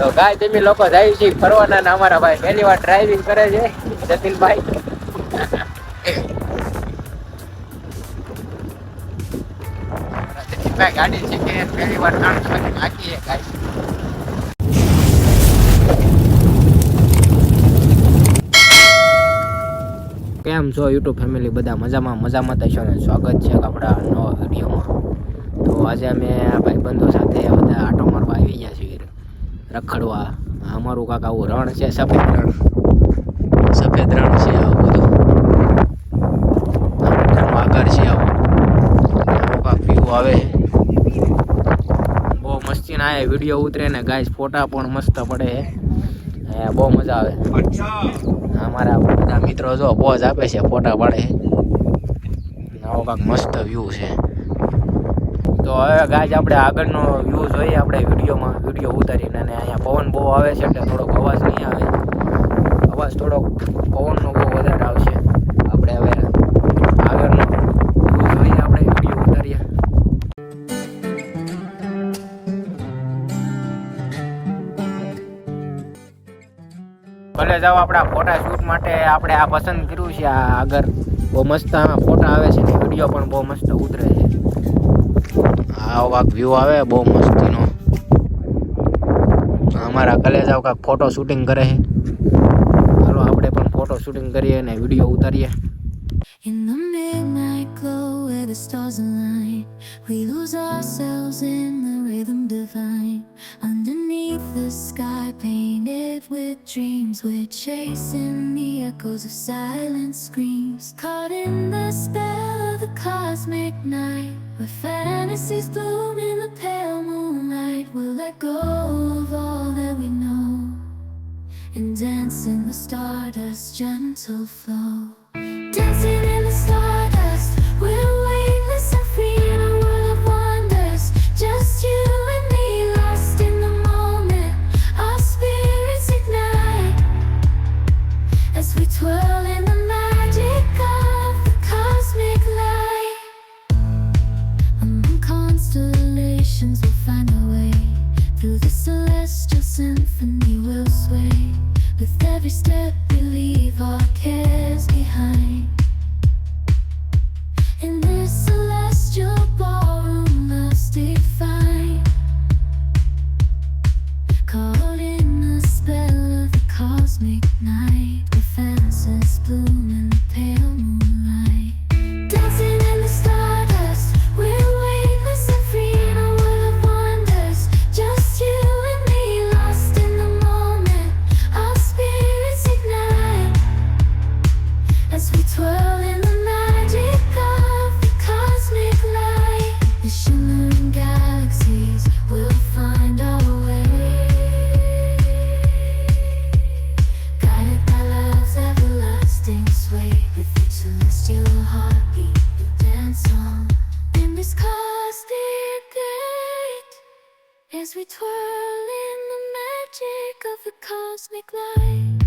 તો ગાય તમે લોકો જાય છે ફરવાના ને અમારા ભાઈ પહેલી વાર ડ્રાઇવિંગ કરે છે જતીનભાઈ. જતીનભાઈ ગાડી શીખે પહેલી વાર નાખીએ ગાય. કેમ છો યુટ્યુબ ફેમિલી, બધા મજામાં થશો ને? સ્વાગત છે આપણા નવા વિડીયોમાં. તો આજે અમે ભાઈબંધો સાથે બધા આટો મારવા આવી ગયા છીએ, રખડવા. અમારું કાંક આવું રણ છે, સફેદ રણ છે આવું બધું. આગળ છે આવું કાંક વ્યૂ આવે. બહુ મસ્તી ના આવે, વિડીયો ઉતરે ને ગાઈસ, ફોટા પણ મસ્ત પડે. બહુ મજા આવે. અમારા બધા મિત્રો જો પોઝ આપે છે, ફોટા પાડે. આવો કાંક મસ્ત વ્યૂ છે. તો હવે ગાઈસ આપણે આગળનો વ્યૂ જોઈએ આપણે વિડીયો ઉતારીને. અને અહીંયા પવન બહુ આવે છે એટલે થોડોક અવાજ નહીં આવે. અવાજ થોડોક પવનનો બહુ વધારે આવશે. આપણે હવે આગળનો વ્યૂ જોઈએ, આપણે વિડીયો ઉતારીએ. ભલે જાઓ આપણા ફોટા શૂટ માટે આપણે આ પસંદ કર્યું છે. આ આગળ બહુ મસ્ત ફોટા આવે છે ને વિડીયો પણ બહુ મસ્ત ઉતરે છે. આવો કાંક વ્યૂ આવે બહુ મસ્તીનો. અમારા કલેજાઓ કાંક ફોટો શૂટિંગ કરે છે. ચાલો આપણે પણ ફોટો શૂટિંગ કરીએ અને video ઉતારીએ. In the midnight glow where the stars align, we lose ourselves in the rhythm divine. Underneath the sky painted with dreams, we're chasing the echoes of silent screams. Caught in the spell of the cosmic night, where fantasies bloom in the pale moonlight. We'll let go of all that we know and dance in the stardust's gentle flow. Dancing in the stardust, we're weightless and free in a world of wonders. Just you and me, lost in the moment. Our spirits ignite as we twirl in the magic of the cosmic light. Among constellations, we'll find our way. Through the celestial symphony, we'll sway. With every step, we leave our cares behind. In this celestial ballroom, love's defined. Caught in the spell of the cosmic night, where fantasies bloom in the pale moonlight. Dancing in the stardust, we're weightless and free in a world of wonders. Just you and me, lost in the moment. Our spirits ignite as we twirl in the magic of the cosmic light. The shimmering galaxies will find our way, guided by love's everlasting sway. With each celestial heartbeat, we dance on in this cosmic gate as we twirl in the magic of the cosmic light.